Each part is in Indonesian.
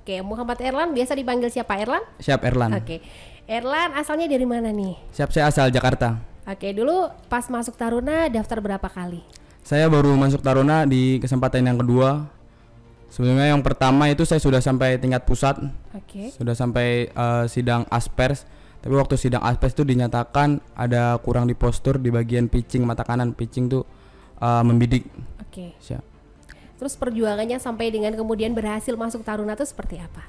Oke, Muhammad Erlan biasa dipanggil siapa, Erlan? Siap, Erlan. Oke. Erlan asalnya dari mana nih? Siap, saya asal Jakarta. Oke, dulu pas masuk Taruna daftar berapa kali? Saya baru masuk Taruna di kesempatan yang kedua. Sebelumnya yang pertama itu saya sudah sampai tingkat pusat. Oke. Sudah sampai sidang aspers. Tapi waktu sidang aspers itu dinyatakan ada kurang di postur di bagian pitching mata kanan. Pitching tuh membidik. Oke. Siap. Terus perjuangannya sampai dengan kemudian berhasil masuk Taruna itu seperti apa?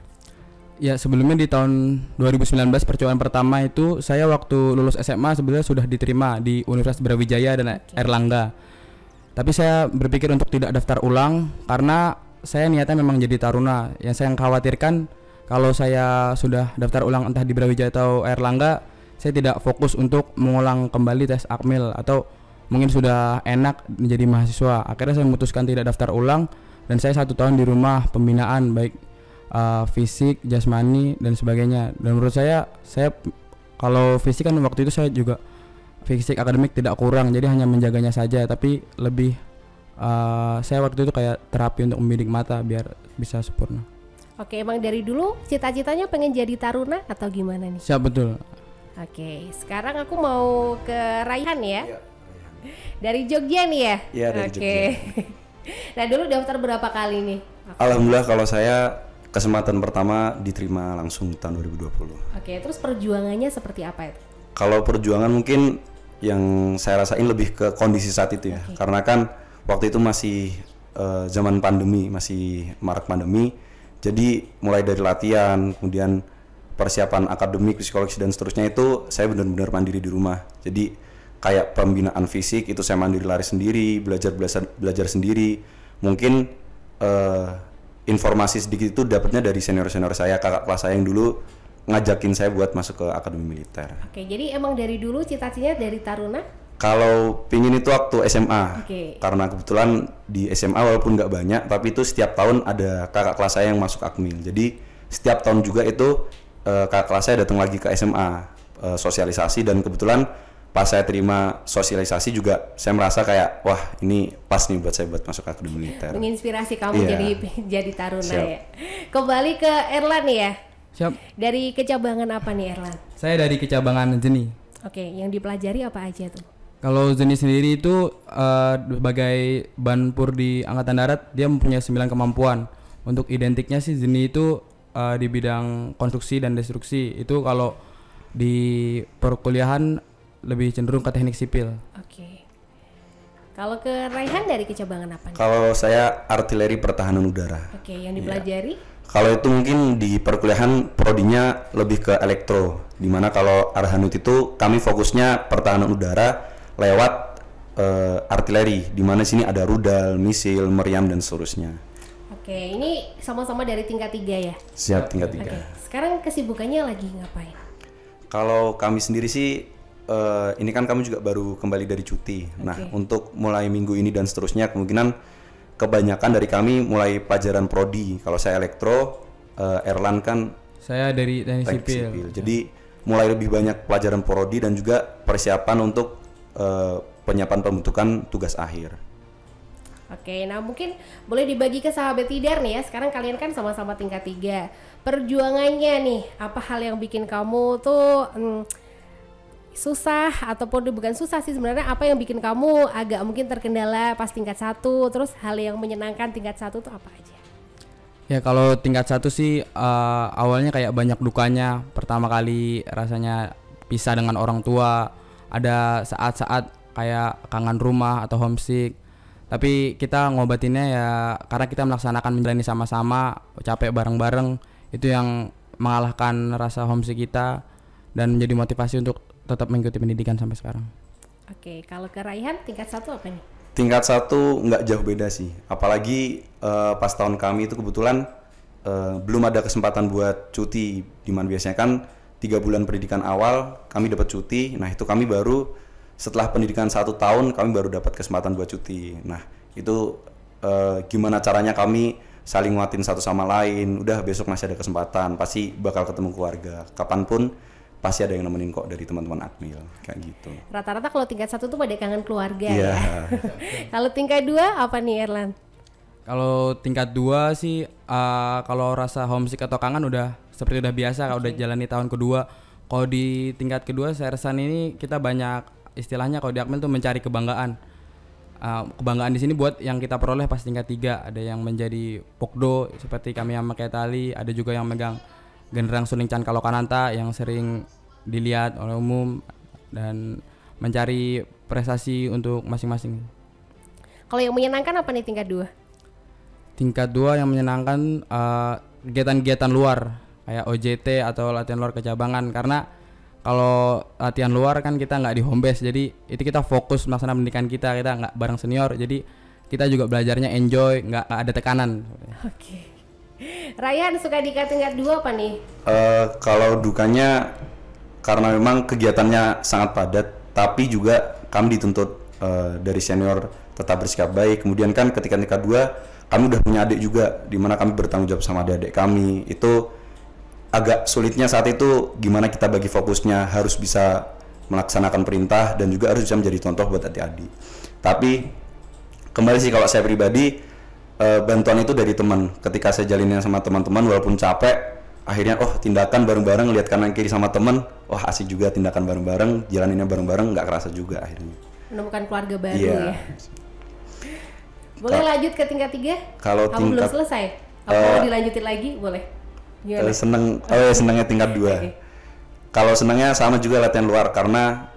Ya, sebelumnya di tahun 2019 percobaan pertama itu saya waktu lulus SMA sebenarnya sudah diterima di Universitas Brawijaya dan Erlangga. Tapi saya berpikir untuk tidak daftar ulang karena saya niatnya memang jadi Taruna. Yang saya khawatirkan kalau saya sudah daftar ulang entah di Brawijaya atau Erlangga, saya tidak fokus untuk mengulang kembali tes Akmil atau mungkin sudah enak menjadi mahasiswa. Akhirnya saya memutuskan tidak daftar ulang dan saya 1 tahun di rumah pembinaan baik fisik, jasmani dan sebagainya. Dan menurut saya kalau fisik kan waktu itu saya juga fisik akademik tidak kurang, jadi hanya menjaganya saja. Tapi lebih saya waktu itu kayak terapi untuk membidik mata biar bisa sempurna. Oke, emang dari dulu cita-citanya pengen jadi Taruna atau gimana nih? Siap, betul. Oke, sekarang aku mau ke Raihan ya. Dari Jogja nih ya? Iya, dari Jogja. Nah, dulu daftar berapa kali nih? Alhamdulillah kalau saya kesempatan pertama diterima langsung tahun 2020. Oke, terus perjuangannya seperti apa itu? Kalau perjuangan mungkin yang saya rasain lebih ke kondisi saat itu ya. Karena kan waktu itu masih zaman pandemi, masih marak pandemi. Jadi mulai dari latihan, kemudian persiapan akademik, psikologis dan seterusnya itu saya benar-benar mandiri di rumah. Jadi kayak pembinaan fisik itu saya mandiri, lari sendiri, belajar sendiri. Mungkin informasi sedikit itu dapatnya dari senior-senior saya, kakak kelas saya yang dulu ngajakin saya buat masuk ke akademi militer. Oke, jadi emang dari dulu cita-citanya dari Taruna? Kalau pingin itu waktu SMA, karena kebetulan di SMA walaupun nggak banyak, tapi itu setiap tahun ada kakak kelas saya yang masuk Akmil. Jadi setiap tahun juga itu kakak kelas saya datang lagi ke SMA sosialisasi, dan kebetulan pas saya terima sosialisasi juga saya merasa kayak wah ini pas nih buat saya buat masuk akademi militer. Menginspirasi kamu jadi Taruna. Siap. Ya. Kembali ke Erlan ya. Siap. Dari kecabangan apa nih Erlan? Saya dari kecabangan Zeni. Oke, yang dipelajari apa aja tuh? Kalau Zeni sendiri itu sebagai banpur di Angkatan Darat, dia mempunyai 9 kemampuan. Untuk identiknya sih Zeni itu di bidang konstruksi dan destruksi. Itu kalau di perkuliahan lebih cenderung ke teknik sipil. Oke. Kalau ke Raihan dari kecabangan apa nih? Kalau saya artileri pertahanan udara. Oke, yang dipelajari? Kalau itu mungkin di perkuliahan prodinya lebih ke elektro. Dimana kalau Arhanut itu kami fokusnya pertahanan udara lewat artileri. Dimana sini ada rudal, misil, meriam dan seterusnya. Oke, ini sama-sama dari tingkat 3 ya? Siap, tingkat 3. Oke, sekarang kesibukannya lagi ngapain? Kalau kami sendiri sih ini kan kami juga baru kembali dari cuti. Nah, untuk mulai minggu ini dan seterusnya kemungkinan kebanyakan dari kami mulai pelajaran prodi. Kalau saya elektro, Erlan kan saya dari teknik sipil. Jadi mulai lebih banyak pelajaran prodi dan juga persiapan untuk penyiapan pembentukan tugas akhir. Oke, nah mungkin boleh dibagi ke sahabat Tidar nih ya. Sekarang kalian kan sama-sama tingkat 3. Perjuangannya nih, apa hal yang bikin kamu tuh susah, ataupun bukan susah sih sebenarnya, apa yang bikin kamu agak mungkin terkendala pas tingkat 1, terus hal yang menyenangkan tingkat 1 tuh apa aja? Ya kalau tingkat 1 sih awalnya kayak banyak dukanya. Pertama kali rasanya pisah dengan orang tua, ada saat-saat kayak kangen rumah atau homesick. Tapi kita ngobatinnya ya karena kita melaksanakan menjalani sama-sama, capek bareng-bareng, itu yang mengalahkan rasa homesick kita dan menjadi motivasi untuk tetap mengikuti pendidikan sampai sekarang. Oke, kalau ke Raihan tingkat 1 apa nih? Tingkat 1 nggak jauh beda sih. Apalagi pas tahun kami itu kebetulan belum ada kesempatan buat cuti. Dimana biasanya kan 3 bulan pendidikan awal kami dapat cuti. Nah itu kami baru setelah pendidikan 1 tahun kami baru dapat kesempatan buat cuti. Nah itu gimana caranya kami saling nguatin satu sama lain. Udah besok masih ada kesempatan, pasti bakal ketemu keluarga. Kapanpun pasti ada yang nemenin kok dari teman-teman Akmil, kayak gitu. Rata-rata kalau tingkat 1 tuh pada kangen keluarga ya. Kalau tingkat 2 apa nih Erlan? Kalau tingkat 2 sih kalau rasa homesick atau kangen udah seperti udah biasa kalau udah jalani tahun kedua. Kalau di tingkat kedua Sersan ini kita banyak istilahnya kalau di Akmil tuh mencari kebanggaan. Kebanggaan di sini buat yang kita peroleh pas tingkat 3. Ada yang menjadi Pokdo seperti kami yang pakai tali, ada juga yang megang genderang suling Chan Kalokananta yang sering dilihat oleh umum dan mencari prestasi untuk masing-masing. Kalau yang menyenangkan apa nih tingkat 2? Tingkat 2 yang menyenangkan kegiatan-kegiatan luar kayak OJT atau latihan luar kecabangan, karena kalau latihan luar kan kita nggak di home base, jadi itu kita fokus melaksanakan pendidikan kita nggak bareng senior, jadi kita juga belajarnya enjoy, nggak ada tekanan. Oke. Ryan suka di tingkat 2 apa nih? Kalau dukanya karena memang kegiatannya sangat padat, tapi juga kami dituntut dari senior tetap bersikap baik. Kemudian kan ketika tingkat 2 kami udah punya adik juga, di mana kami bertanggung jawab sama adik-adik kami. Itu agak sulitnya saat itu gimana kita bagi fokusnya, harus bisa melaksanakan perintah dan juga harus bisa menjadi contoh buat adik-adik. Tapi kembali sih kalau saya pribadi, bantuan itu dari teman. Ketika saya jalinin sama teman-teman walaupun capek, akhirnya tindakan bareng-bareng, lihat kanan kiri sama teman, asik juga tindakan bareng-bareng, jalaninnya bareng-bareng, nggak kerasa juga akhirnya. Menemukan keluarga baru ya. Boleh lanjut ke tingkat 3? Kalau kamu belum selesai? Mau dilanjutin lagi? Boleh. Senangnya tingkat 2. Okay. Kalau senangnya sama juga latihan luar, karena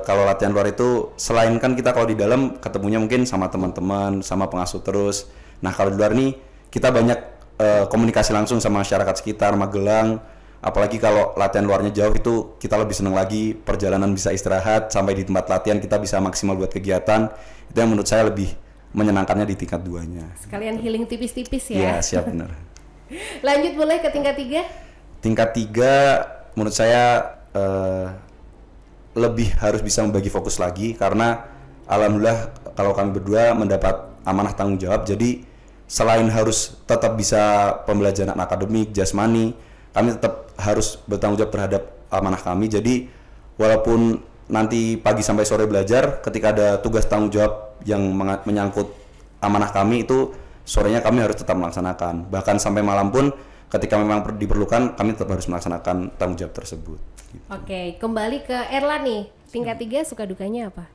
kalau latihan luar itu selain kan kita kalau di dalam ketemunya mungkin sama teman-teman, sama pengasuh terus. Nah kalau di luar nih kita banyak komunikasi langsung sama masyarakat sekitar Magelang. Apalagi kalau latihan luarnya jauh itu kita lebih senang lagi, perjalanan bisa istirahat, sampai di tempat latihan kita bisa maksimal buat kegiatan. Itu yang menurut saya lebih menyenangkannya di tingkat 2-nya. Sekalian healing tipis-tipis ya. Iya, siap benar. Lanjut boleh ke tingkat 3? Tingkat 3 menurut saya lebih harus bisa membagi fokus lagi, karena alhamdulillah kalau kami berdua mendapat amanah tanggung jawab. Jadi selain harus tetap bisa pembelajaran akademik, jasmani, kami tetap harus bertanggung jawab terhadap amanah kami. Jadi walaupun nanti pagi sampai sore belajar, ketika ada tugas tanggung jawab yang menyangkut amanah kami, itu sorenya kami harus tetap melaksanakan. Bahkan sampai malam pun ketika memang diperlukan, kami tetap harus melaksanakan tanggung jawab tersebut. Gitu. Oke, kembali ke Erlan nih. Tingkat 3 suka dukanya apa?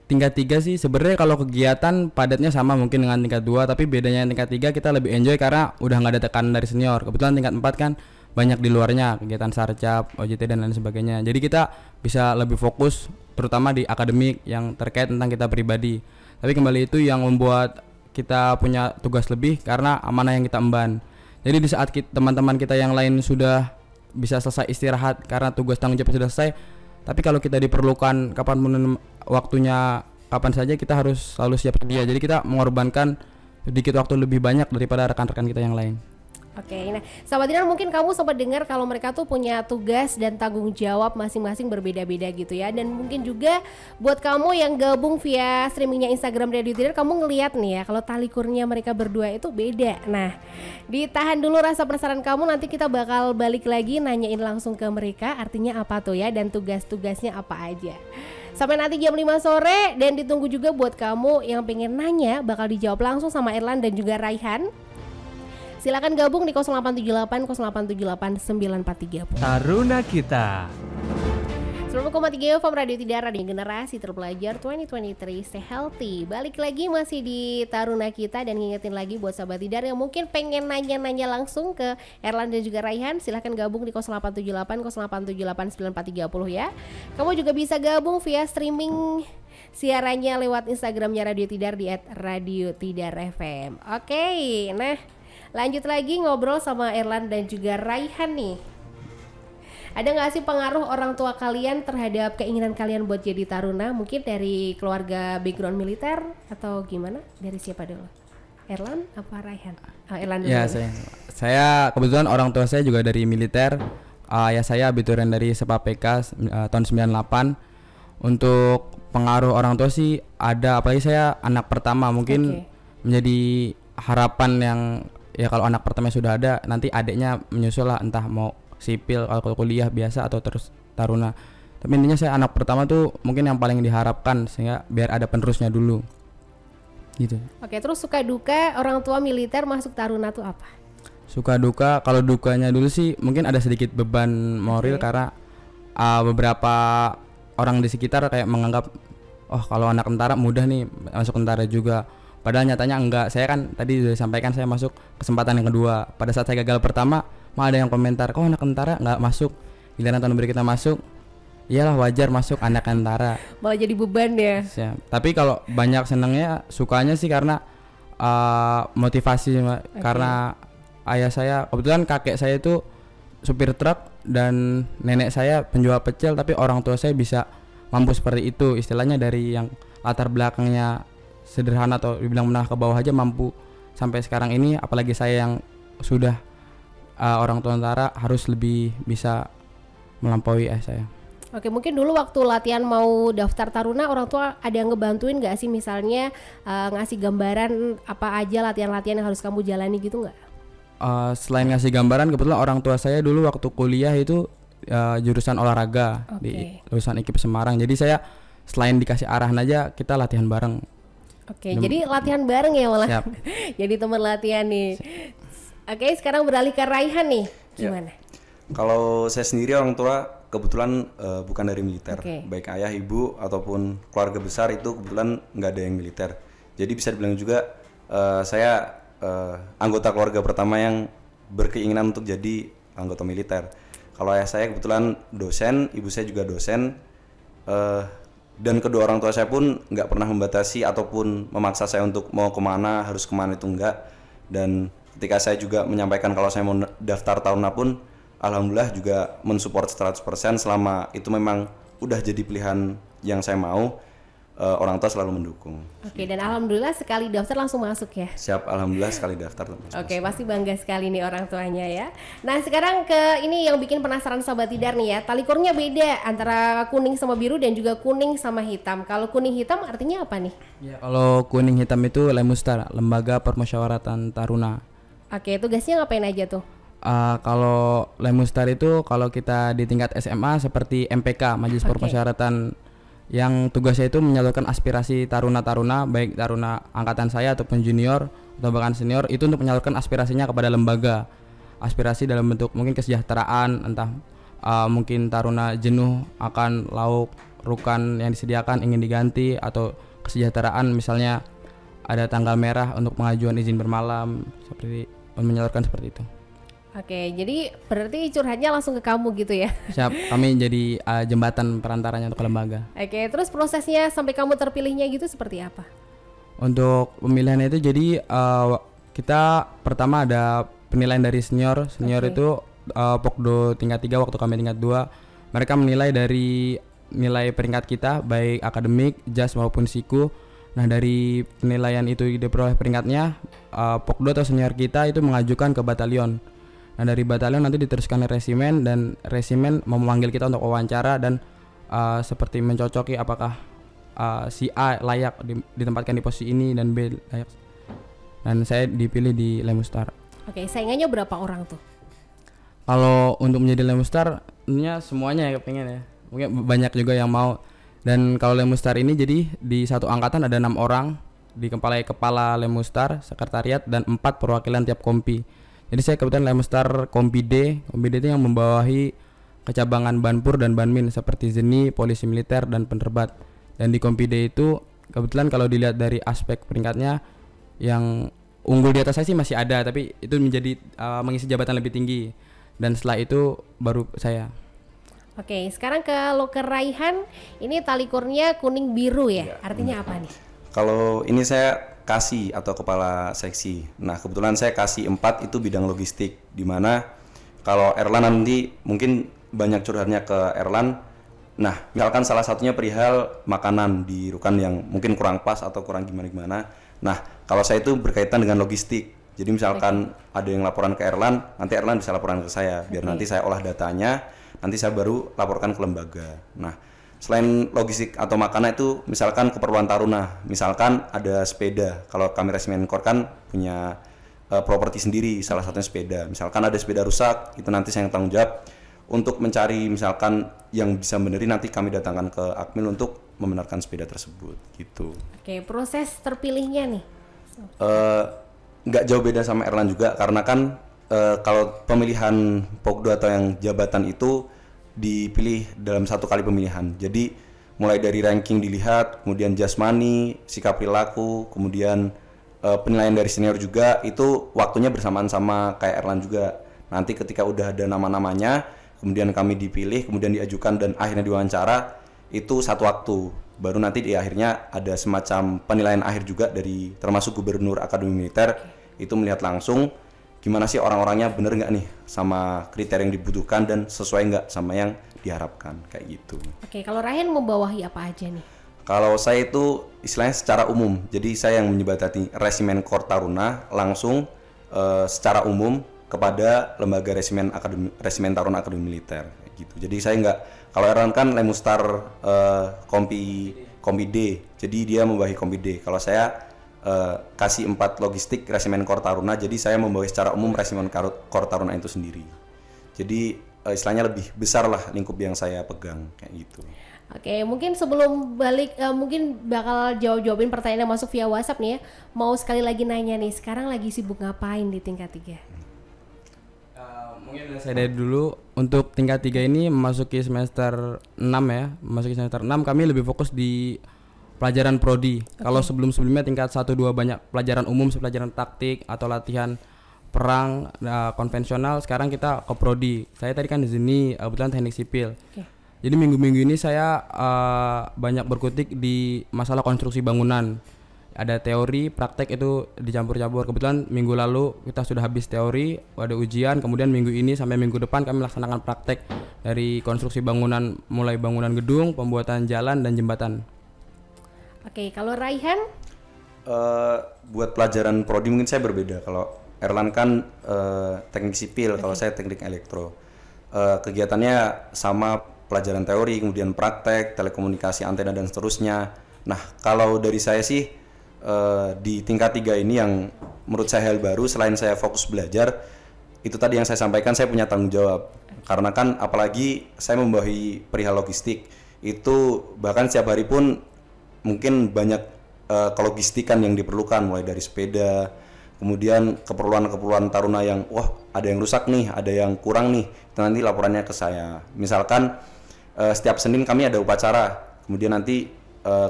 Tingkat 3 sih sebenarnya kalau kegiatan padatnya sama mungkin dengan tingkat 2, tapi bedanya tingkat 3 kita lebih enjoy karena udah nggak ada tekanan dari senior. Kebetulan tingkat 4 kan banyak di luarnya, kegiatan sarcap, OJT dan lain sebagainya. Jadi kita bisa lebih fokus terutama di akademik yang terkait tentang kita pribadi. Tapi kembali itu yang membuat kita punya tugas lebih karena amanah yang kita emban. Jadi di saat teman-teman kita yang lain sudah bisa selesai istirahat karena tugas tanggung jawab sudah selesai, tapi kalau kita diperlukan kapanpun waktunya, kapan saja kita harus selalu siap sedia. Jadi kita mengorbankan sedikit waktu lebih banyak daripada rekan-rekan kita yang lain. Oke, nah sahabat Dinar, mungkin kamu sempat dengar kalau mereka tuh punya tugas dan tanggung jawab masing-masing berbeda-beda gitu ya. Dan mungkin juga buat kamu yang gabung via streamingnya Instagram Radio Dinar, kamu ngelihat nih ya kalau tali kurnia mereka berdua itu beda. Nah, ditahan dulu rasa penasaran kamu, nanti kita bakal balik lagi nanyain langsung ke mereka artinya apa tuh ya dan tugas-tugasnya apa aja. Sampai nanti jam 5 sore, dan ditunggu juga buat kamu yang pengen nanya bakal dijawab langsung sama Erlan dan juga Raihan. Silakan gabung di 0878 0878 9430. Taruna Kita 90,3 FM Radio Tidara di Generasi Terpelajar 2023 Stay Healthy. Balik lagi masih di Taruna Kita, dan ngingetin lagi buat sahabat Tidar yang mungkin pengen nanya-nanya langsung ke Erlan dan juga Raihan, silahkan gabung di 0878 0878 9430 ya. Kamu juga bisa gabung via streaming siarannya lewat Instagramnya Radio Tidar di @radiotidarfm. Oke, nah lanjut lagi ngobrol sama Erlan dan juga Raihan nih. Ada gak sih pengaruh orang tua kalian terhadap keinginan kalian buat jadi taruna? Mungkin dari keluarga background militer atau gimana? Dari siapa dulu? Erlan apa Raihan? Erlan dulu. Ya, saya kebetulan orang tua saya juga dari militer. Ya saya abiturian dari Sepa PK tahun 98. Untuk pengaruh orang tua sih ada, apalagi saya anak pertama, mungkin menjadi harapan yang ya kalau anak pertama sudah ada, nanti adiknya menyusul lah, entah mau sipil atau kuliah biasa atau terus taruna. Tapi intinya saya anak pertama tuh mungkin yang paling diharapkan, sehingga biar ada penerusnya dulu. gitu. Oke, terus suka duka orang tua militer masuk Taruna tuh apa? Suka duka, kalau dukanya dulu sih mungkin ada sedikit beban moral karena beberapa orang di sekitar kayak menganggap oh kalau anak tentara mudah nih masuk tentara juga. Padahal nyatanya enggak. Saya kan tadi sudah sampaikan saya masuk kesempatan yang kedua. Pada saat saya gagal pertama, malah ada yang komentar, "Kok anak tentara enggak masuk?" Giliran tahun berikutnya masuk, iyalah wajar masuk anak tentara. Malah jadi beban ya. Siap. Tapi kalau banyak senangnya, sukanya sih karena motivasi karena ayah saya, kebetulan kakek saya itu supir truk dan nenek saya penjual pecel, tapi orang tua saya bisa mampu seperti itu. Istilahnya dari yang latar belakangnya sederhana atau dibilang menengah ke bawah aja mampu sampai sekarang ini, apalagi saya yang sudah orang tua tentara harus lebih bisa melampaui ayah saya. Oke, mungkin dulu waktu latihan mau daftar Taruna, orang tua ada yang ngebantuin nggak sih, misalnya ngasih gambaran apa aja latihan-latihan yang harus kamu jalani gitu nggak? Selain ngasih gambaran, kebetulan orang tua saya dulu waktu kuliah itu jurusan olahraga di lulusan IKIP Semarang. Jadi saya selain dikasih arahan aja, kita latihan bareng. Oke, jadi latihan bareng ya malah. Siap. Jadi teman latihan nih. Oke, sekarang beralih ke Raihan nih. Gimana? Kalau saya sendiri orang tua kebetulan bukan dari militer. Baik ayah, ibu ataupun keluarga besar itu kebetulan nggak ada yang militer. Jadi bisa dibilang juga saya anggota keluarga pertama yang berkeinginan untuk jadi anggota militer. Kalau ayah saya kebetulan dosen, ibu saya juga dosen, dan kedua orang tua saya pun nggak pernah membatasi ataupun memaksa saya untuk mau kemana, harus kemana itu enggak. Dan ketika saya juga menyampaikan kalau saya mau daftar Taruna pun, alhamdulillah juga mensupport 100% selama itu memang udah jadi pilihan yang saya mau. Orang tua selalu mendukung. Oke, dan alhamdulillah sekali daftar langsung masuk ya? Siap, alhamdulillah sekali daftar langsung masuk. Oke, pasti bangga sekali nih orang tuanya ya. Nah, sekarang ke ini yang bikin penasaran Sobat Tidar nih ya. Tali kurnya beda antara kuning sama biru dan juga kuning sama hitam. Kalau kuning hitam artinya apa nih? Ya, kalau kuning hitam itu Lemustar, Lembaga Permusyawaratan Taruna. Oke, tugasnya ngapain aja tuh? Kalau Lemustar itu kalau kita di tingkat SMA seperti MPK, Majelis Permusyawaratan, yang tugasnya itu menyalurkan aspirasi taruna-taruna baik taruna angkatan saya ataupun junior atau bahkan senior, itu untuk menyalurkan aspirasinya kepada lembaga. Aspirasi dalam bentuk mungkin kesejahteraan, entah mungkin taruna jenuh akan lauk rukan yang disediakan ingin diganti, atau kesejahteraan misalnya ada tanggal merah untuk pengajuan izin bermalam, seperti menyalurkan seperti itu. Oke, jadi berarti curhatnya langsung ke kamu gitu ya? Siap, kami jadi jembatan perantaranya untuk lembaga. Oke, terus prosesnya sampai kamu terpilihnya gitu seperti apa? Untuk pemilihan itu jadi kita pertama ada penilaian dari senior itu Pokdo tingkat 3 waktu kami tingkat 2. Mereka menilai dari nilai peringkat kita baik akademik, JAS maupun SIKU. Nah, dari penilaian itu diperoleh peringkatnya, Pokdo atau senior kita itu mengajukan ke batalion. Nah, dari batalion nanti diteruskan ke resimen, dan resimen memanggil kita untuk wawancara dan seperti mencocoki apakah si A layak ditempatkan di posisi ini dan B layak. Dan saya dipilih di Lemustar. Oke, saingannya berapa orang tuh? Kalau untuk menjadi Lemustar, semuanya ya pengen ya. Mungkin banyak juga yang mau. Dan kalau Lemustar ini jadi di satu angkatan ada 6 orang, di kepala Lemustar, sekretariat, dan 4 perwakilan tiap kompi. Jadi saya kebetulan Lemustar Kompi D. Kompi D itu yang membawahi kecabangan Banpur dan Banmin seperti Zeni, Polisi Militer, dan Penerbat. Dan di Kompi D itu kebetulan kalau dilihat dari aspek peringkatnya, yang unggul di atas saya sih masih ada, tapi itu menjadi mengisi jabatan lebih tinggi. Dan setelah itu baru saya. Oke, sekarang ke loker Raihan. Ini tali kurnya kuning biru ya? Artinya apa nih? Kalau ini saya kasih atau kepala seksi. Nah, kebetulan saya kasih 4 itu bidang logistik, di mana kalau Erlan nanti mungkin banyak curhatnya ke Erlan. Nah, misalkan salah satunya perihal makanan di Rukan yang mungkin kurang pas atau kurang gimana-gimana. Nah, kalau saya itu berkaitan dengan logistik. Jadi misalkan ada yang laporan ke Erlan, nanti Erlan bisa laporan ke saya, biar nanti saya olah datanya, nanti saya baru laporkan ke lembaga. Nah, selain logistik atau makanan itu misalkan keperluan taruna, misalkan ada sepeda. Kalau kami Resimen Kor kan punya properti sendiri, salah satunya sepeda. Misalkan ada sepeda rusak, itu nanti saya yang tanggung jawab untuk mencari misalkan yang bisa benerin, nanti kami datangkan ke admin untuk membenarkan sepeda tersebut gitu. Oke, proses terpilihnya nih. Nggak jauh beda sama Erlan juga karena kan kalau pemilihan Pokdo atau yang jabatan itu dipilih dalam satu kali pemilihan. Jadi mulai dari ranking dilihat, kemudian jasmani, sikap perilaku, kemudian penilaian dari senior juga, itu waktunya bersamaan sama kayak Erlan juga. Nanti ketika udah ada nama-namanya, kemudian kami dipilih, kemudian diajukan dan akhirnya diwawancara, itu satu waktu. Baru nanti di akhirnya ada semacam penilaian akhir juga dari termasuk Gubernur Akademi Militer, itu melihat langsung gimana sih orang-orangnya bener nggak nih sama kriteria yang dibutuhkan dan sesuai nggak sama yang diharapkan, kayak gitu. Oke, kalau Ryan membawahi apa aja nih? Kalau saya itu istilahnya secara umum, jadi saya yang menyebatati Resimen Kor Taruna langsung secara umum kepada lembaga Resimen Taruna Akademi Militer gitu. Jadi saya nggak, kalau Erlan kan Lemustar Kompi D, jadi dia membawahi Kompi D. Kalau saya kasih 4 logistik Resimen Kor Taruna, jadi saya membawahi secara umum Resimen Kor Taruna itu sendiri. Jadi istilahnya lebih besar lah lingkup yang saya pegang kayak gitu. Oke, mungkin sebelum balik mungkin bakal jawabin pertanyaan yang masuk via WhatsApp nih ya. Mau sekali lagi nanya nih, sekarang lagi sibuk ngapain di tingkat 3? Mungkin saya dari dulu untuk tingkat 3 ini memasuki semester 6 ya. Memasuki semester 6 kami lebih fokus di pelajaran prodi. Kalau sebelum-sebelumnya tingkat 1 2 banyak pelajaran umum, pelajaran taktik atau latihan perang konvensional, sekarang kita ke prodi. Saya tadi kan di sini kebetulan teknik sipil. Jadi minggu-minggu ini saya banyak berkutik di masalah konstruksi bangunan. Ada teori, praktek itu dicampur-campur. Kebetulan minggu lalu kita sudah habis teori, ada ujian, kemudian minggu ini sampai minggu depan kami melaksanakan praktek dari konstruksi bangunan, mulai bangunan gedung, pembuatan jalan dan jembatan. Oke, kalau Raihan? Buat pelajaran prodi mungkin saya berbeda. Kalau Erlan kan teknik sipil, kalau saya teknik elektro. Kegiatannya sama, pelajaran teori, kemudian praktek, telekomunikasi, antena dan seterusnya. Nah, kalau dari saya sih di tingkat 3 ini yang menurut saya hal baru selain saya fokus belajar, itu tadi yang saya sampaikan, saya punya tanggung jawab. Karena kan apalagi saya membawahi perihal logistik, itu bahkan setiap hari pun mungkin banyak kelogistikan yang diperlukan, mulai dari sepeda, kemudian keperluan-keperluan taruna yang wah ada yang rusak nih, ada yang kurang nih, itu nanti laporannya ke saya. Misalkan setiap Senin kami ada upacara, kemudian nanti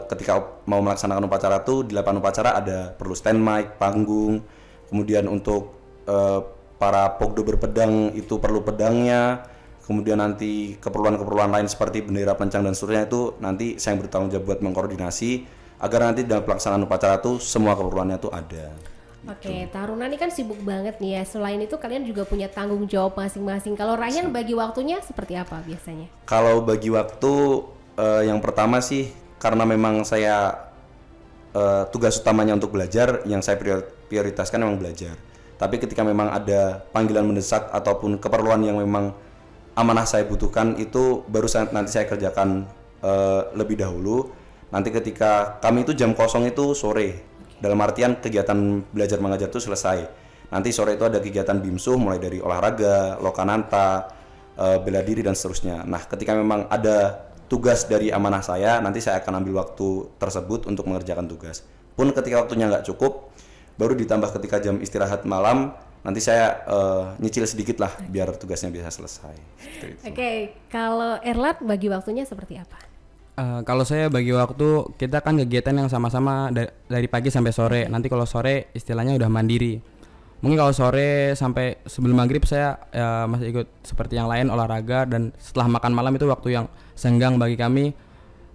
ketika mau melaksanakan upacara itu di lapangan upacara ada perlu stand mic, panggung, kemudian untuk para Pokdo berpedang itu perlu pedangnya, kemudian nanti keperluan-keperluan lain seperti bendera pencang dan seterusnya itu nanti saya yang bertanggung jawab buat mengkoordinasi agar nanti dalam pelaksanaan upacara itu semua keperluannya itu ada. Oke, Taruna ini kan sibuk banget nih ya. Selain itu kalian juga punya tanggung jawab masing-masing. Kalau Ryan bagi waktunya seperti apa biasanya? Kalau bagi waktu yang pertama sih karena memang saya tugas utamanya untuk belajar, yang saya prioritaskan memang belajar. Tapi ketika memang ada panggilan mendesak ataupun keperluan yang memang amanah saya butuhkan, itu baru nanti saya kerjakan lebih dahulu. Nanti ketika kami itu jam kosong itu sore. Dalam artian kegiatan belajar mengajar itu selesai. Nanti sore itu ada kegiatan bimsuh mulai dari olahraga, lokananta, bela diri dan seterusnya. Nah, ketika memang ada tugas dari amanah saya, nanti saya akan ambil waktu tersebut untuk mengerjakan tugas. Pun ketika waktunya nggak cukup, baru ditambah ketika jam istirahat malam, nanti saya nyicil sedikit lah biar tugasnya bisa selesai. Oke, kalau Erlat bagi waktunya seperti apa? Kalau saya bagi waktu, kita kan kegiatan yang sama-sama dari pagi sampai sore. Nanti kalau sore istilahnya udah mandiri. Mungkin kalau sore sampai sebelum maghrib saya masih ikut seperti yang lain olahraga, dan setelah makan malam itu waktu yang senggang bagi kami.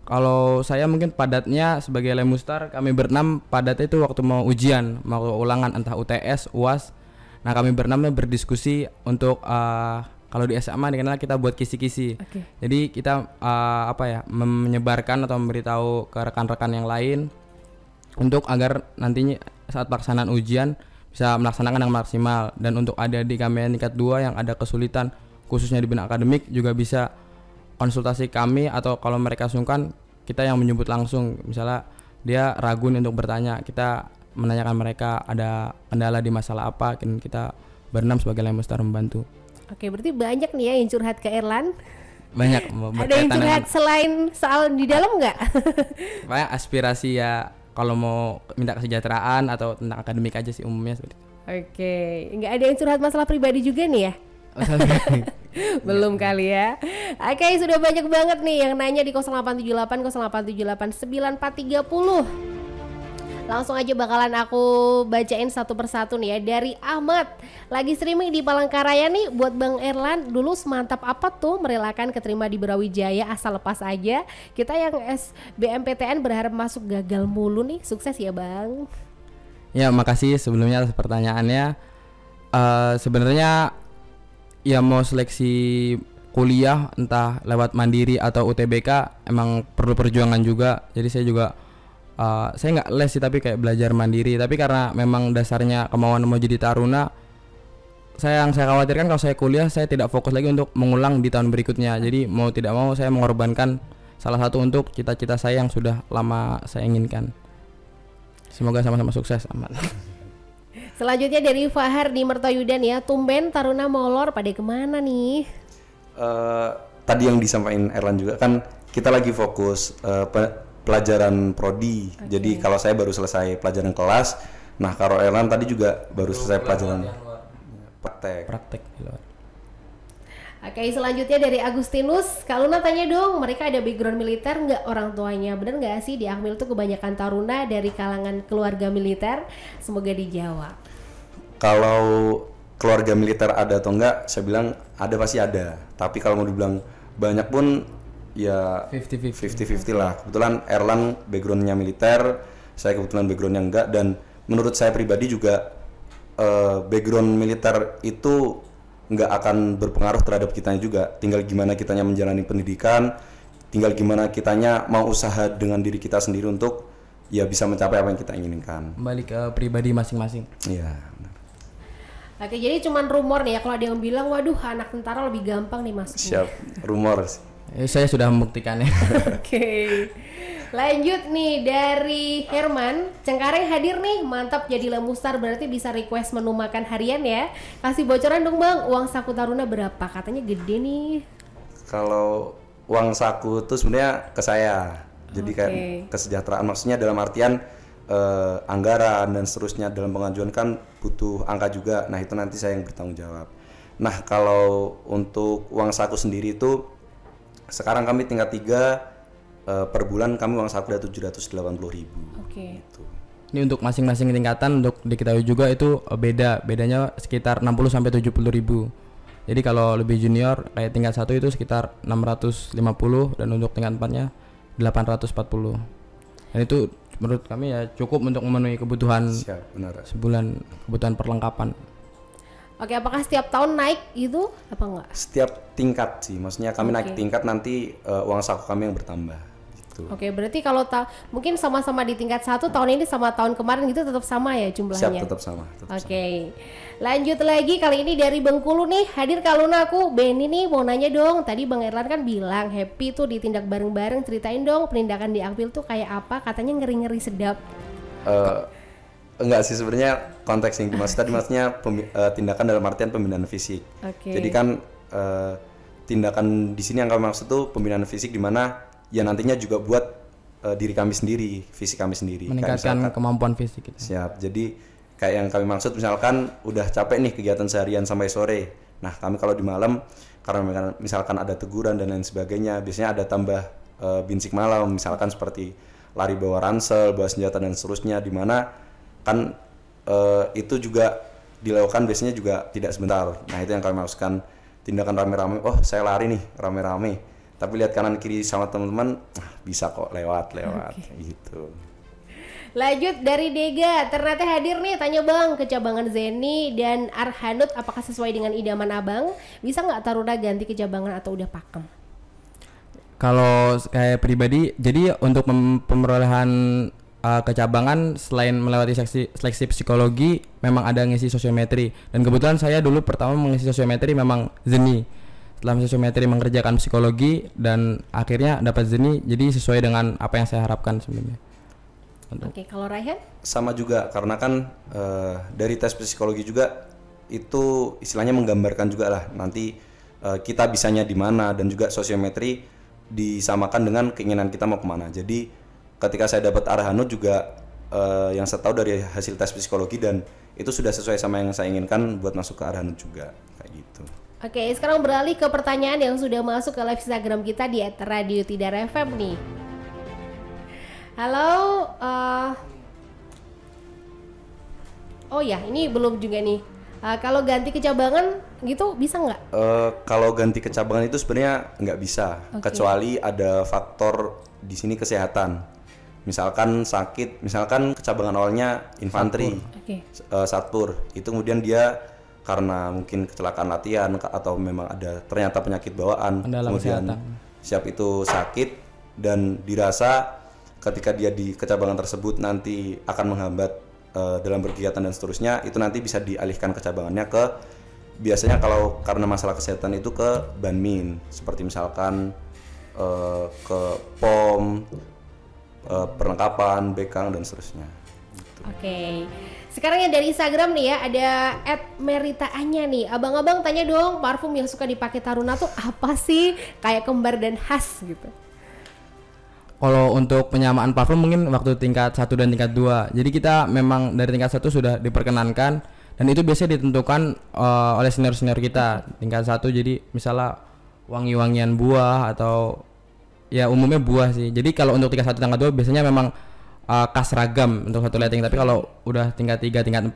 Kalau saya mungkin padatnya sebagai Lemustar, kami berenam padatnya itu waktu mau ujian, mau ulangan entah UTS, UAS. Nah, kami berenamnya berdiskusi untuk kalau di SMA dikenal kita buat kisi-kisi. Jadi kita menyebarkan atau memberitahu ke rekan-rekan yang lain untuk agar nantinya saat pelaksanaan ujian bisa melaksanakan yang maksimal. Dan untuk adik-adik kami yang tingkat 2 yang ada kesulitan khususnya di bidang akademik juga bisa konsultasi kami, atau kalau mereka sungkan kita yang menyebut langsung. Misalnya dia ragu untuk bertanya, kita menanyakan mereka ada kendala di masalah apa, dan kita berenam sebagai Lemustar membantu. Oke, berarti banyak nih ya yang curhat ke Erlan. banyak Ada yang curhat selain soal di dalam nggak? banyak aspirasi ya, kalau mau minta kesejahteraan atau tentang akademik aja sih umumnya seperti itu. Oke, nggak ada yang curhat masalah pribadi juga nih ya? Belum kali ya. Oke, sudah banyak banget nih yang nanya di 0878 0878 9430. Langsung aja bakalan aku bacain satu persatu nih ya. Dari Ahmad, lagi streaming di Palangkaraya nih. Buat Bang Erlan, dulu semantap apa tuh merelakan keterima di Brawijaya asal lepas aja. Kita yang SBMPTN berharap masuk gagal mulu nih. Sukses ya Bang. Ya, makasih sebelumnya atas pertanyaannya. Sebenarnya ya mau seleksi kuliah entah lewat mandiri atau UTBK emang perlu perjuangan juga. Jadi saya juga saya nggak les sih, tapi kayak belajar mandiri. Tapi karena memang dasarnya kemauan mau jadi taruna, yang saya khawatirkan kalau saya kuliah saya tidak fokus lagi untuk mengulang di tahun berikutnya. Jadi mau tidak mau saya mengorbankan salah satu untuk cita-cita saya yang sudah lama saya inginkan. Semoga sama-sama sukses. Aman. Selanjutnya dari Fahar di Mertoyudan ya. Tumben taruna molor pada kemana nih? Tadi yang disampaikan Erlan juga kan kita lagi fokus pelajaran prodi. Jadi kalau saya baru selesai pelajaran kelas. Nah, kalau Erlan tadi juga baru selesai pelajaran praktek. Oke, selanjutnya dari Agustinus. Kak Luna tanya dong, mereka ada background militer nggak orang tuanya? Bener nggak sih di Akmil tuh kebanyakan taruna dari kalangan keluarga militer? Semoga dijawab. Kalau keluarga militer ada atau enggak, saya bilang ada, pasti ada. Tapi kalau mau dibilang banyak pun ya 50-50 lah. Kebetulan Erlan backgroundnya militer, saya kebetulan backgroundnya enggak. Dan menurut saya pribadi juga background militer itu nggak akan berpengaruh terhadap kitanya juga. Tinggal gimana kitanya menjalani pendidikan, tinggal gimana kitanya mau usaha dengan diri kita sendiri untuk ya bisa mencapai apa yang kita inginkan. Kembali ke pribadi masing-masing. Iya. Oke, jadi cuman rumor nih ya, kalau ada yang bilang waduh anak tentara lebih gampang nih masuknya. Siap, rumor. Saya sudah membuktikannya. Oke. Lanjut nih dari Herman, Cengkareng hadir nih, mantap jadi Lemustar, berarti bisa request menu makan harian ya. Kasih bocoran dong Bang, uang saku taruna berapa? Katanya gede nih. Kalau uang saku tuh sebenarnya ke saya. Jadi kayak kesejahteraan, maksudnya dalam artian anggaran dan seterusnya dalam pengajuan kan butuh angka juga. Nah, itu nanti saya yang bertanggung jawab. Nah, kalau untuk uang saku sendiri itu sekarang kami tingkat 3 per bulan kami uang saku udah 780.000. Oke. Gitu. Ini untuk masing-masing tingkatan, untuk diketahui juga itu bedanya sekitar 60 sampai 70.000. Jadi kalau lebih junior kayak tingkat 1 itu sekitar 650 dan untuk tingkat 4-nya 840. Dan itu menurut kami ya cukup untuk memenuhi kebutuhan sebulan, kebutuhan perlengkapan. Oke, apakah setiap tahun naik itu apa enggak? Setiap tingkat sih, maksudnya kami naik tingkat nanti uang saku kami yang bertambah. Gitu. Oke, berarti kalau mungkin sama-sama di tingkat 1 tahun ini sama tahun kemarin gitu tetap sama ya jumlahnya? Siap, tetap sama. Oke. Lanjut lagi, kali ini dari Bengkulu nih, hadir Kak Luna, aku Benny nih mau nanya dong. Tadi Bang Erlan kan bilang happy tuh ditindak bareng-bareng, ceritain dong penindakan di Akmil tuh kayak apa? Katanya ngeri-ngeri sedap. Enggak sih, sebenarnya konteks yang dimaksud tadi maksudnya tindakan dalam artian pembinaan fisik. Jadi kan tindakan di sini yang kami maksud tuh pembinaan fisik di mana ya nantinya juga buat diri kami sendiri, fisik kami sendiri. Meningkatkan kemampuan fisik gitu. Siap. Jadi kayak yang kami maksud misalkan udah capek nih kegiatan seharian sampai sore. Nah, kami kalau di malam karena misalkan ada teguran dan lain sebagainya, biasanya ada tambah binsik malam, misalkan seperti lari bawa ransel, bawa senjata dan seterusnya, di mana kan itu juga dilakukan biasanya juga tidak sebentar. Nah, itu yang kami maksudkan tindakan rame-rame. Oh, saya lari nih rame-rame, tapi lihat kanan kiri sama teman-teman, bisa kok lewat gitu. Lanjut dari Dega, ternyata hadir nih, tanya Bang, kecabangan Zeni dan Arhanud apakah sesuai dengan idaman Abang? Bisa nggak Taruna ganti kecabangan atau udah pakem? Kalau kayak pribadi, jadi untuk pemerolehan kecabangan selain melewati seleksi psikologi, memang ada ngisi sosiometri. Dan kebetulan saya dulu pertama mengisi sosiometri memang Zeni. Setelah sosiometri mengerjakan psikologi dan akhirnya dapat Zeni, jadi sesuai dengan apa yang saya harapkan sebelumnya. Oke, kalau Raihan? Sama juga, karena kan dari tes psikologi juga itu istilahnya menggambarkan juga lah nanti kita bisanya di mana, dan juga sosiometri disamakan dengan keinginan kita mau kemana. Jadi ketika saya dapat arah Hanud juga yang saya tahu dari hasil tes psikologi, dan itu sudah sesuai sama yang saya inginkan buat masuk ke arah Hanud juga kayak gitu. Oke, sekarang beralih ke pertanyaan yang sudah masuk ke live Instagram kita di @radio_tidar_fm nih. Halo, oh ya, ini belum juga nih. Kalau ganti kecabangan gitu bisa nggak? Kalau ganti kecabangan itu sebenarnya nggak bisa, kecuali ada faktor di sini kesehatan. Misalkan sakit, misalkan kecabangan awalnya infanteri, satpur, itu kemudian dia karena mungkin kecelakaan latihan atau memang ada ternyata penyakit bawaan, kemudian siap itu sakit dan dirasa ketika dia di kecabangan tersebut nanti akan menghambat dalam berkegiatan dan seterusnya, itu nanti bisa dialihkan kecabangannya ke, biasanya kalau karena masalah kesehatan itu ke Banmin, seperti misalkan ke POM, perlengkapan, bekang dan seterusnya. Gitu. Oke. Sekarang yang dari Instagram nih ya, ada @meritaanya nih. Abang-abang tanya dong, parfum yang suka dipakai taruna tuh apa sih? Kayak kembar dan khas gitu. Kalau untuk penyamaan parfum mungkin waktu tingkat 1 dan tingkat 2. Jadi kita memang dari tingkat 1 sudah diperkenankan, dan itu biasanya ditentukan oleh senior-senior kita. Tingkat 1 jadi misalnya wangi-wangian buah atau ya umumnya buah sih. Jadi kalau untuk tingkat 1 tingkat 2 biasanya memang khas ragam untuk satu lighting, tapi kalau udah tingkat 3 tingkat 4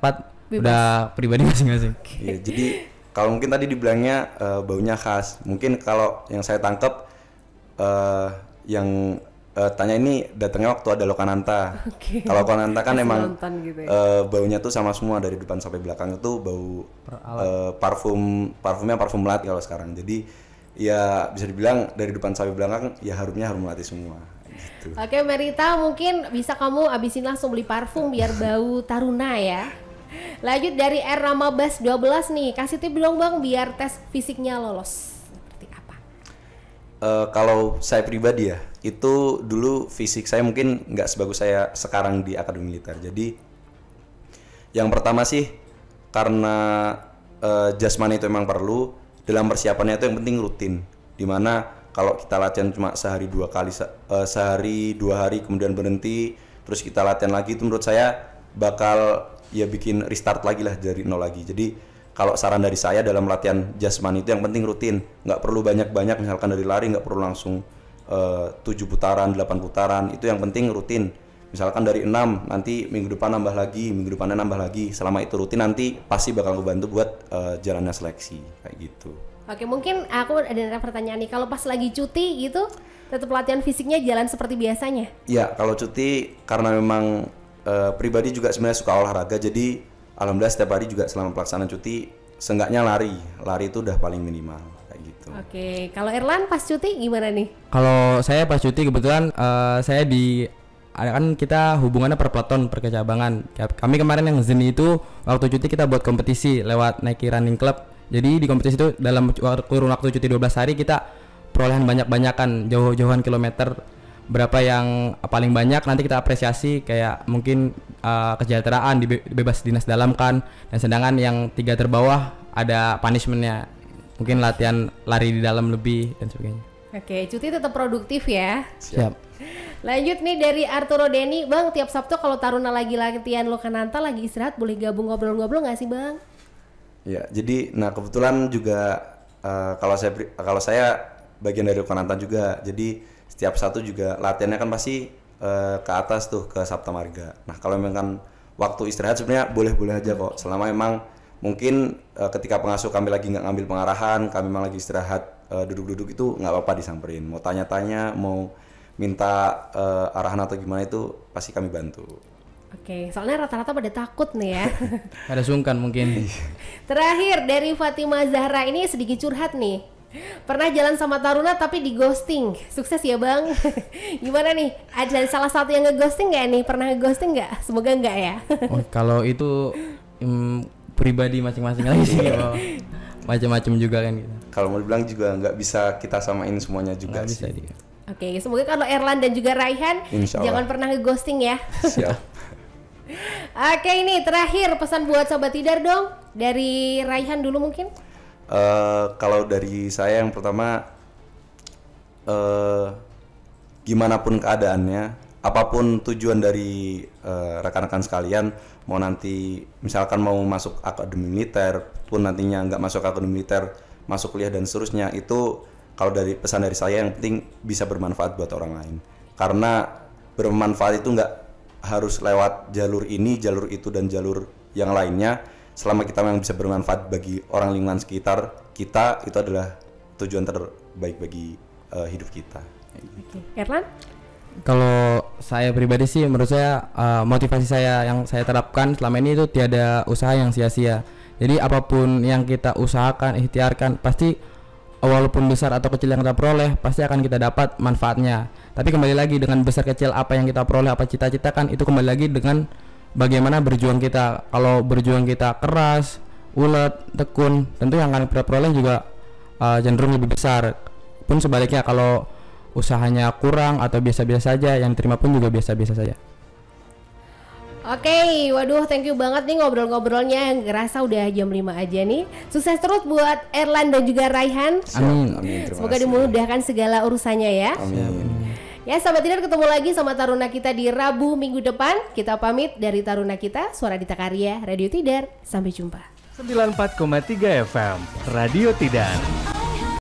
bebas. Udah pribadi masing-masing. Iya, jadi kalau mungkin tadi dibilangnya baunya khas. Mungkin kalau yang saya tangkap yang tanya ini datangnya waktu ada Lokananta. Kalau Lokananta kan emang gitu ya. Baunya tuh sama semua dari depan sampai belakang, itu bau parfumnya parfum melati kalau sekarang. Jadi ya bisa dibilang dari depan sampai belakang ya harumnya harum melati semua. Gitu. Oke, Merita, mungkin bisa kamu abisin langsung beli parfum biar bau taruna ya. Lanjut dari Ramabas 12 nih, kasih tip dong Bang biar tes fisiknya lolos. Seperti apa? Kalau saya pribadi ya, itu dulu fisik saya mungkin nggak sebagus saya sekarang di Akademi Militer. Jadi yang pertama sih karena jasmani itu memang perlu, dalam persiapannya itu yang penting rutin. Dimana kalau kita latihan cuma sehari 2 hari kemudian berhenti, terus kita latihan lagi, itu menurut saya bakal ya bikin restart lagi lah dari nol lagi. Jadi kalau saran dari saya dalam latihan jasmani itu yang penting rutin, nggak perlu banyak-banyak. Misalkan dari lari nggak perlu langsung 7 putaran, 8 putaran, itu yang penting rutin. Misalkan dari 6, nanti minggu depan nambah lagi, minggu depannya nambah lagi. Selama itu rutin nanti pasti bakal ngebantu buat jalannya seleksi kayak gitu. Oke, mungkin aku ada pertanyaan nih, kalau pas lagi cuti gitu tetap latihan fisiknya jalan seperti biasanya? Iya, kalau cuti karena memang pribadi juga sebenarnya suka olahraga, jadi alhamdulillah setiap hari juga selama pelaksanaan cuti seenggaknya lari itu udah paling minimal kayak gitu. Oke, kalau Erlan pas cuti gimana nih? Kalau saya pas cuti kebetulan saya kan kita hubungannya per peleton, per kecabangan. Kami kemarin yang Zen itu waktu cuti kita buat kompetisi lewat Nike Running Club. Jadi di kompetisi itu dalam kurun waktu cuti 12 hari kita perolehan banyak-banyakan, jauh-jauhan kilometer, berapa yang paling banyak nanti kita apresiasi, kayak mungkin kesejahteraan bebas dinas dalam kan, dan sedangkan yang 3 terbawah ada punishmentnya, mungkin latihan lari di dalam lebih dan sebagainya. Oke, cuti tetap produktif ya. Siap. Lanjut nih dari Arturo Denny, Bang, tiap Sabtu kalau taruna lagi latihan Lokananta lagi istirahat boleh gabung ngobrol-ngobrol nggak sih Bang? Ya, jadi kebetulan juga kalau saya bagian dari Lokananta juga. Jadi setiap Sabtu juga latihannya kan pasti ke atas tuh ke Sabta Marga. Nah, kalau memang kan waktu istirahat sebenarnya boleh-boleh aja kok. Selama memang mungkin ketika pengasuh kami lagi nggak ngambil pengarahan, kami memang lagi istirahat duduk-duduk, itu nggak apa-apa disamperin. Mau tanya-tanya, mau minta arahan atau gimana, itu pasti kami bantu. Oke, soalnya rata-rata pada takut nih ya. Ada sungkan mungkin. Terakhir dari Fatima Zahra, ini sedikit curhat nih. Pernah jalan sama taruna tapi di ghosting. Sukses ya Bang. Gimana nih? Ada salah satu yang nge-ghosting nggak nih? Pernah nge-ghosting nggak? Semoga nggak ya. Kalau itu pribadi masing-masing lagi sih. Macam-macam juga kan gitu. Kalau mau dibilang juga nggak bisa kita samain semuanya juga sih. Oke, semoga kalau Erlan dan juga Raihan jangan pernah nge-ghosting ya. Siap. Oke, ini terakhir pesan buat Sobat Tidar dong. Dari Raihan dulu mungkin. Kalau dari saya yang pertama, gimana pun keadaannya, apapun tujuan dari rekan-rekan sekalian, mau nanti misalkan mau masuk akademi militer, pun nantinya nggak masuk akademi militer, masuk kuliah dan seterusnya, itu kalau dari pesan dari saya yang penting bisa bermanfaat buat orang lain. Karena bermanfaat itu nggak harus lewat jalur ini, jalur itu, dan jalur yang lainnya. Selama kita memang bisa bermanfaat bagi orang lingkungan sekitar kita, itu adalah tujuan terbaik bagi hidup kita. Oke. Erlan? Kalau saya pribadi sih, menurut saya motivasi saya yang saya terapkan selama ini itu tiada usaha yang sia-sia. Jadi apapun yang kita usahakan, ikhtiarkan, pasti walaupun besar atau kecil yang kita peroleh, pasti akan kita dapat manfaatnya. Tapi kembali lagi, dengan besar kecil apa yang kita peroleh, apa cita-citakan, itu kembali lagi dengan bagaimana berjuang kita. Kalau berjuang kita keras, ulet, tekun, tentu yang akan kita peroleh juga cenderung lebih besar. Pun sebaliknya, kalau usahanya kurang atau biasa-biasa saja, yang diterima pun juga biasa-biasa saja. Oke, waduh thank you banget nih ngobrol-ngobrolnya. Ngerasa udah jam 5 aja nih. Sukses terus buat Erlan dan juga Raihan. Amin. Amin. Semoga dimudahkan segala urusannya ya. Amin. Ya sahabat Tidar, ketemu lagi sama Taruna Kita di Rabu minggu depan. Kita pamit dari Taruna Kita, Suara Dita Karya, Radio Tidar. Sampai jumpa. 94,3 FM, Radio Tidar.